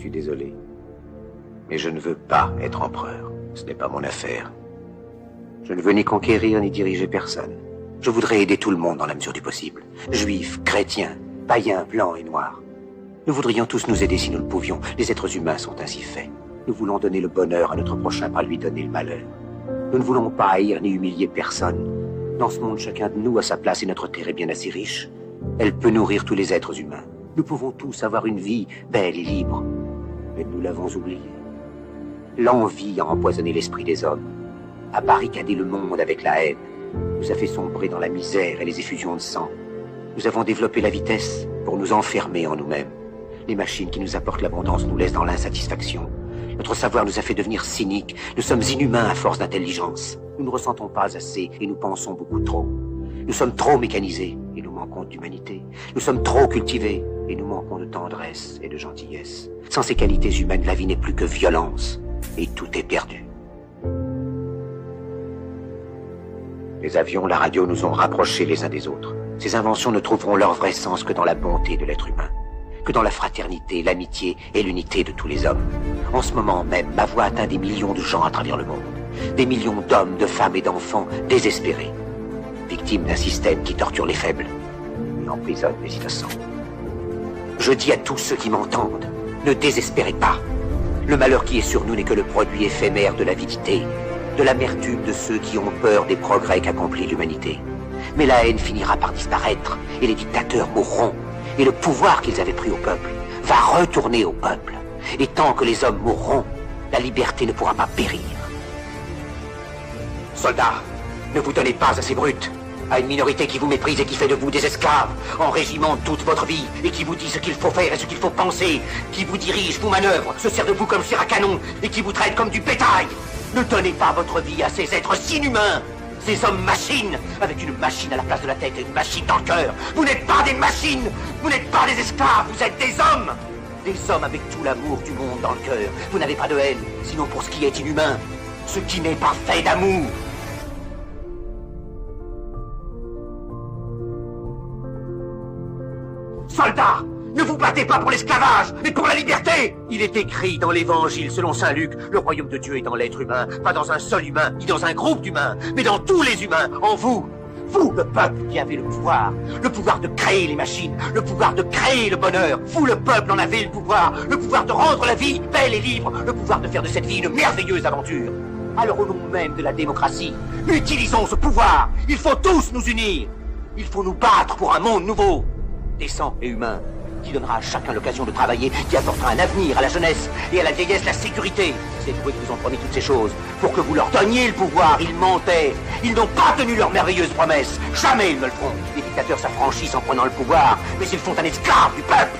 suis désolé. Mais je ne veux pas être empereur. Ce n'est pas mon affaire. Je ne veux ni conquérir ni diriger personne. Je voudrais aider tout le monde dans la mesure du possible. Juifs, chrétiens, païens, blancs et noirs. Nous voudrions tous nous aider si nous le pouvions. Les êtres humains sont ainsi faits. Nous voulons donner le bonheur à notre prochain par lui donner le malheur. Nous ne voulons pas haïr ni humilier personne. Dans ce monde, chacun de nous a sa place et notre terre est bien assez riche. Elle peut nourrir tous les êtres humains. Nous pouvons tous avoir une vie belle et libre. Mais nous l'avons oublié. L'envie a empoisonné l'esprit des hommes, a barricadé le monde avec la haine, nous a fait sombrer dans la misère et les effusions de sang. Nous avons développé la vitesse pour nous enfermer en nous-mêmes. Les machines qui nous apportent l'abondance nous laissent dans l'insatisfaction. Notre savoir nous a fait devenir cyniques. Nous sommes inhumains à force d'intelligence. Nous ne ressentons pas assez et nous pensons beaucoup trop. Nous sommes trop mécanisés et nous manquons d'humanité. Nous sommes trop cultivés et nous manquons de tendresse et de gentillesse. Sans ces qualités humaines, la vie n'est plus que violence et tout est perdu. Les avions, la radio nous ont rapprochés les uns des autres. Ces inventions ne trouveront leur vrai sens que dans la bonté de l'être humain, que dans la fraternité, l'amitié et l'unité de tous les hommes. En ce moment même, ma voix atteint des millions de gens à travers le monde. Des millions d'hommes, de femmes et d'enfants désespérés, victimes d'un système qui torture les faibles et emprisonne les innocents. Je dis à tous ceux qui m'entendent, ne désespérez pas. Le malheur qui est sur nous n'est que le produit éphémère de l'avidité, de l'amertume de ceux qui ont peur des progrès qu'accomplit l'humanité. Mais la haine finira par disparaître et les dictateurs mourront. Et le pouvoir qu'ils avaient pris au peuple va retourner au peuple. Et tant que les hommes mourront, la liberté ne pourra pas périr. Soldats, ne vous donnez pas à ces brutes, à une minorité qui vous méprise et qui fait de vous des esclaves, en régiment toute votre vie, et qui vous dit ce qu'il faut faire et ce qu'il faut penser, qui vous dirige, vous manœuvre, se sert de vous comme chair à canon, et qui vous traite comme du bétail. Ne donnez pas votre vie à ces êtres inhumains, ces hommes-machines, avec une machine à la place de la tête et une machine dans le cœur. Vous n'êtes pas des machines, vous n'êtes pas des esclaves, vous êtes des hommes. Des hommes avec tout l'amour du monde dans le cœur. Vous n'avez pas de haine, sinon pour ce qui est inhumain, ce qui n'est pas fait d'amour. Soldats, ne vous battez pas pour l'esclavage, mais pour la liberté. Il est écrit dans l'évangile selon saint Luc, le royaume de Dieu est dans l'être humain, pas dans un seul humain, ni dans un groupe d'humains, mais dans tous les humains, en vous. Vous, le peuple qui avez le pouvoir de créer les machines, le pouvoir de créer le bonheur. Vous, le peuple, en avez le pouvoir de rendre la vie belle et libre, le pouvoir de faire de cette vie une merveilleuse aventure. Alors au nom même de la démocratie, utilisons ce pouvoir. Il faut tous nous unir. Il faut nous battre pour un monde nouveau, décent et humain, qui donnera à chacun l'occasion de travailler, qui apportera un avenir à la jeunesse et à la vieillesse la sécurité. C'est vous qui vous ont promis toutes ces choses, pour que vous leur donniez le pouvoir. Ils mentaient, ils n'ont pas tenu leurs merveilleuses promesses. Jamais ils ne le feront. Les dictateurs s'affranchissent en prenant le pouvoir, mais ils font un esclave du peuple.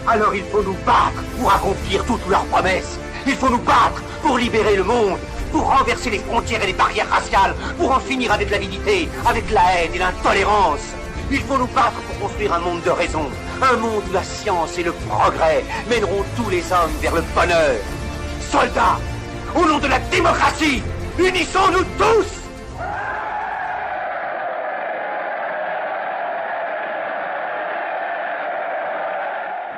Alors il faut nous battre pour accomplir toutes leurs promesses. Il faut nous battre pour libérer le monde, pour renverser les frontières et les barrières raciales, pour en finir avec l'avidité, avec la haine et l'intolérance. Il faut nous battre pour construire un monde de raison, un monde où la science et le progrès mèneront tous les hommes vers le bonheur. Soldats, au nom de la démocratie, unissons-nous tous!